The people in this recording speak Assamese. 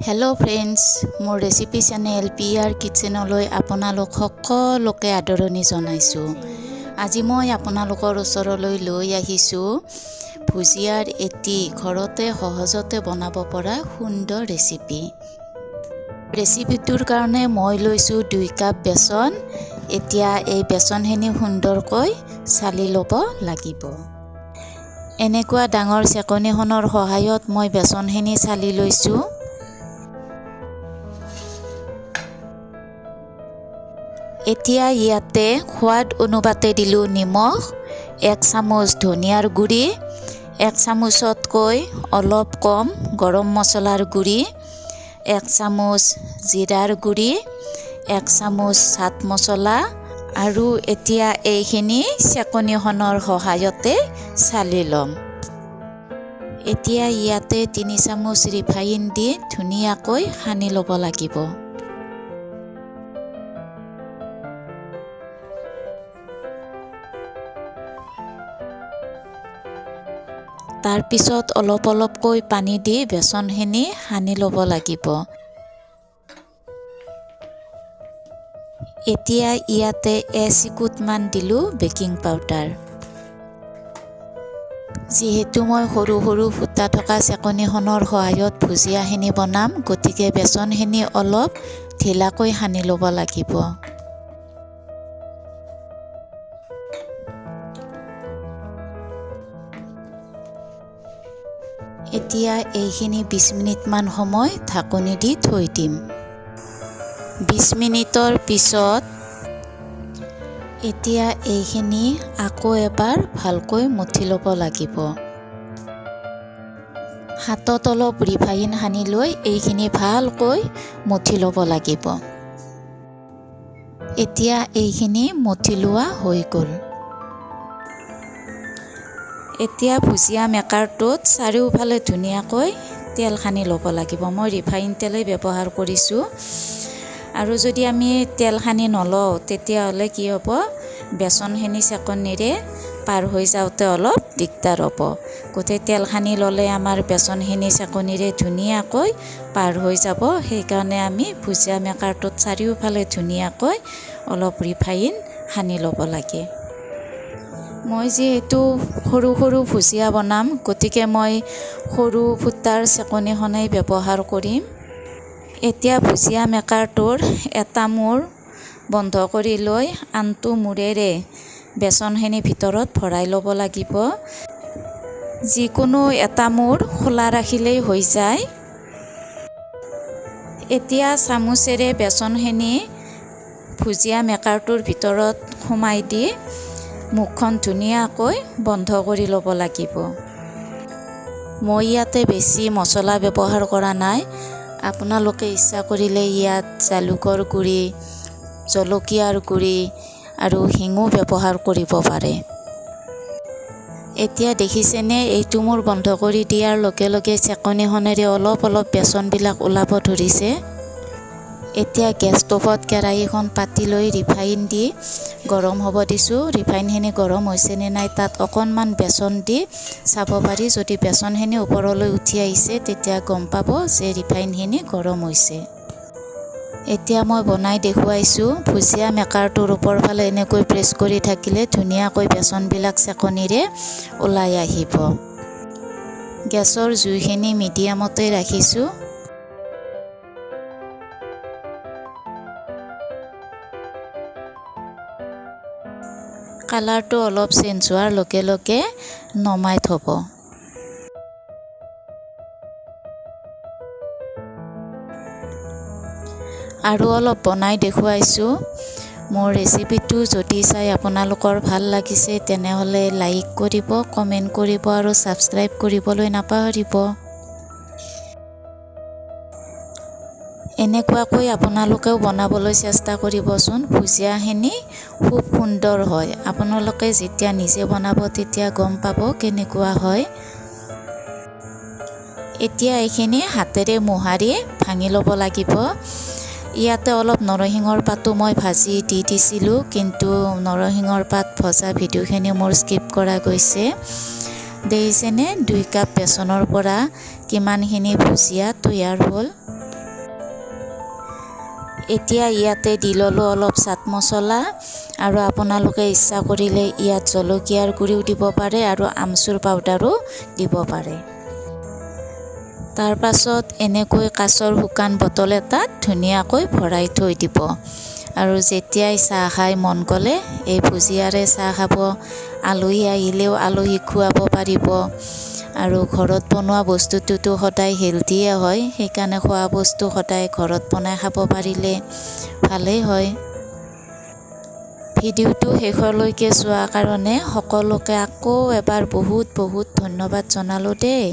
হেল্ল' ফ্ৰেণ্ডছ, মোৰ ৰেচিপি চেনেল PR কিটচেনলৈ আপোনালোক সকলোকে আদৰণি জনাইছোঁ। আজি মই আপোনালোকৰ ওচৰলৈ লৈ আহিছোঁ ভুজিয়াৰ এটি ঘৰতে সহজতে বনাব পৰা সুন্দৰ ৰেচিপি। ৰেচিপিটোৰ কাৰণে মই লৈছোঁ 2 কাপ বেচন। এতিয়া এই বেচনখিনি সুন্দৰকৈ চালি ল'ব লাগিব। এনেকুৱা ডাঙৰ চেকনিখনৰ সহায়ত মই বেচনখিনি চালি লৈছোঁ। এতিয়া ইয়াতে সোৱাদ অনুপাতে দিলোঁ নিমখ, 1 চামুচ ধনিয়াৰ গুড়ি, 1 চামুচতকৈ অলপ কম গৰম মছলাৰ গুড়ি, 1 চামুচ জিৰাৰ গুড়ি, 1 চামুচ চাট মছলা আৰু এতিয়া এইখিনি চেকনিখনৰ সহায়তে চালি ল'ম। এতিয়া ইয়াতে 3 চামুচ ৰিফাইন দি ধুনীয়াকৈ সানি ল'ব লাগিব। তাৰ পিছত অলপ অলপকৈ পানী দি বেচনখিনি সানি ল'ব লাগিব। এতিয়া ইয়াতে এচিকুটমান দিলোঁ বেকিং পাউডাৰ। যিহেতু মই সৰু সৰু ফুটা থকা চেকনিখনৰ সহায়ত ভুজিয়াখিনি বনাম, গতিকে বেচনখিনি অলপ ঢিলাকৈ সানি ল'ব লাগিব। এতিয়া এইখিনি 20 মিনিটমান সময় ঢাকনি দি থৈ দিম। 20 মিনিটৰ পিছত এতিয়া এইখিনি আকৌ এবাৰ ভালকৈ মঠি ল'ব লাগিব। হাতত অলপ ৰিফাইন সানি লৈ এইখিনি ভালকৈ মঠি ল'ব লাগিব। এতিয়া এইখিনি মঠি লোৱা হৈ গ'ল। এতিয়া ভুজিয়া মেকাৰটোত চাৰিওফালে ধুনীয়াকৈ তেল সানি ল'ব লাগিব। মই ৰিফাইন তেলেই ব্যৱহাৰ কৰিছোঁ। আৰু যদি আমি তেল সানি নলওঁ তেতিয়াহ'লে কি হ'ব, বেচনখিনি চেকনিৰে পাৰ হৈ যাওঁতে অলপ দিগদাৰ হ'ব। গতিকে তেল সানি ল'লে আমাৰ বেচনখিনি চেকনিৰে ধুনীয়াকৈ পাৰ হৈ যাব। সেইকাৰণে আমি ভুজিয়া মেকাৰটোত চাৰিওফালে ধুনীয়াকৈ অলপ ৰিফাইন সানি ল'ব লাগে। মই যিহেতু সৰু সৰু ভুজিয়া বনাম, গতিকে মই সৰু ফুটাৰ চেকনিখনেই ব্যৱহাৰ কৰিম। এতিয়া ভুজিয়া মেকাৰটোৰ এটা মূৰ বন্ধ কৰি লৈ আনটো মূৰেৰে বেচনখিনি ভিতৰত ভৰাই ল'ব লাগিব। যিকোনো এটা মূৰ খোলা ৰাখিলেই হৈ যায়। এতিয়া চামুচেৰে বেচনখিনি ভুজিয়া মেকাৰটোৰ ভিতৰত সোমাই দি মুখখন ধুনীয়াকৈ বন্ধ কৰি ল'ব লাগিব। মই ইয়াতে বেছি মছলা ব্যৱহাৰ কৰা নাই। আপোনালোকে ইচ্ছা কৰিলে ইয়াত জালুকৰ গুড়ি, জলকীয়াৰ গুড়ি আৰু হিঙো ব্যৱহাৰ কৰিব পাৰে। এতিয়া দেখিছেনে, এইটো মোৰ বন্ধ কৰি দিয়াৰ লগে লগে চেকনিখনেৰে অলপ অলপ বেচনবিলাক ওলাব ধৰিছে। এতিয়া গেছ ষ্ট'ভত কেৰাহীখন পাতি লৈ ৰিফাইন দি গৰম হ'ব দিছোঁ। ৰিফাইনখিনি গৰম হৈছে নে নাই তাত অকণমান বেচন দি চাব পাৰি। যদি বেচনখিনি ওপৰলৈ উঠি আহিছে তেতিয়া গম পাব যে ৰিফাইনখিনি গৰম হৈছে। এতিয়া মই বনাই দেখুৱাইছোঁ। ভুজিয়া মেকাৰটোৰ ওপৰ ফালে এনেকৈ প্ৰেছ কৰি থাকিলে ধুনীয়াকৈ বেচনবিলাক চেকনিৰে ওলাই আহিব। গেছৰ জুইখিনি মিডিয়ামতে ৰাখিছোঁ। কালাৰটো অলপ চেঞ্জ হোৱাৰ লগে লগে নমাই থ'ব। আৰু অলপ বনাই দেখুৱাইছোঁ। মোৰ ৰেচিপিটো যদি চাই আপোনালোকৰ ভাল লাগিছে তেনেহ'লে লাইক কৰিব, কমেণ্ট কৰিব আৰু ছাবস্ক্ৰাইব কৰিবলৈ নাপাহৰিব। এনেকুৱাকৈ আপোনালোকেও বনাবলৈ চেষ্টা কৰিবচোন। ভুজিয়াখিনি খুব সুন্দৰ হয়। আপোনালোকে যেতিয়া নিজে বনাব তেতিয়া গম পাব কেনেকুৱা হয়। এতিয়া এইখিনি হাতেৰে মোহাৰি ভাঙি ল'ব লাগিব। ইয়াতে অলপ নৰসিংহৰ পাতো মই ভাজি দি দিছিলোঁ, কিন্তু নৰসিংহৰ পাত ভজা ভিডিঅ'খিনি মোৰ স্কিপ কৰা গৈছে। দেখিছেনে 2 কাপ বেচনৰ পৰা কিমানখিনি ভুজিয়া তৈয়াৰ হ'ল। এতিয়া ইয়াতে দি ল'লোঁ অলপ চাট মছলা আৰু আপোনালোকে ইচ্ছা কৰিলে ইয়াত জলকীয়াৰ গুড়িও দিব পাৰে আৰু আমচুৰ পাউডাৰো দিব পাৰে। তাৰ পাছত এনেকৈ কাঁচৰ শুকান বটল এটাত ধুনীয়াকৈ ভৰাই থৈ দিব আৰু যেতিয়াই চাহ খাই মন গ'লে এই ভুজিয়াৰে চাহ খাব। আলহী আহিলেও আলহীক খুৱাব পাৰিব আৰু ঘৰত বনোৱা বস্তুটোতো সদায় হেল্ডিয়ে হয়, সেইকাৰণে খোৱা বস্তু সদায় ঘৰত বনাই খাব পাৰিলে ভালেই হয়। ভিডিঅ'টো শেষলৈকে চোৱাৰ কাৰণে সকলোকে আকৌ এবাৰ বহুত বহুত ধন্যবাদ জনালোঁ দেই।